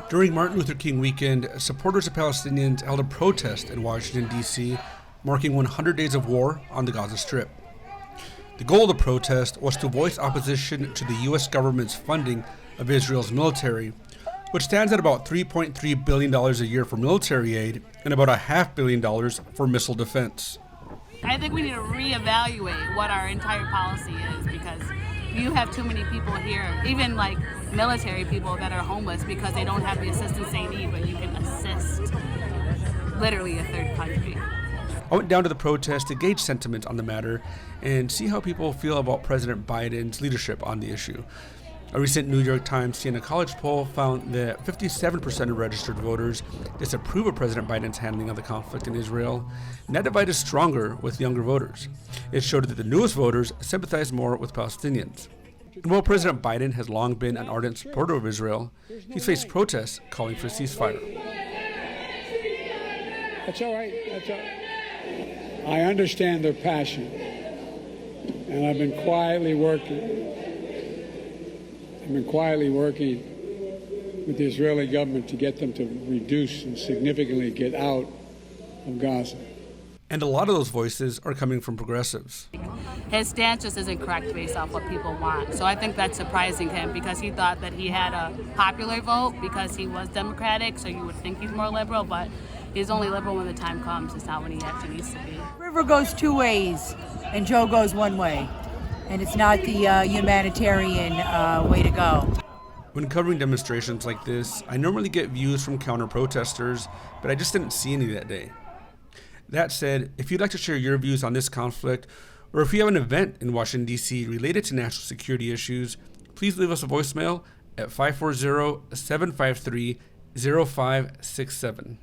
During Martin Luther King weekend, supporters of Palestinians held a protest in Washington, D.C., marking 100 days of war on the Gaza Strip. The goal of the protest was to voice opposition to the U.S. government's funding of Israel's military, which stands at about $3.3 billion a year for military aid and about $500 million for missile defense. I think we need to reevaluate what our entire policy is, because you have too many people here, even like military people, that are homeless because they don't have the assistance they need, but you can assist literally a third country. I went down to the protest to gauge sentiment on the matter and see how people feel about President Biden's leadership on the issue. A recent New York Times Siena College poll found that 57% of registered voters disapprove of President Biden's handling of the conflict in Israel, and that divide is stronger with younger voters. It showed that the newest voters sympathize more with Palestinians. And while President Biden has long been an ardent supporter of Israel, he's faced protests calling for a ceasefire. That's all right. That's all right. I understand their passion, and I've been quietly working with the Israeli government to get them to reduce and significantly get out of Gaza. And a lot of those voices are coming from progressives. His stance just isn't correct based off what people want. So I think that's surprising him, because he thought that he had a popular vote because he was Democratic, so you would think he's more liberal, but he's only liberal when the time comes. It's not when he actually needs to be. River goes two ways, and Joe goes one way. And it's not the humanitarian way to go. When covering demonstrations like this, I normally get views from counter-protesters, but I just didn't see any that day. That said, if you'd like to share your views on this conflict, or if you have an event in Washington, D.C. related to national security issues, please leave us a voicemail at 540-753-0567.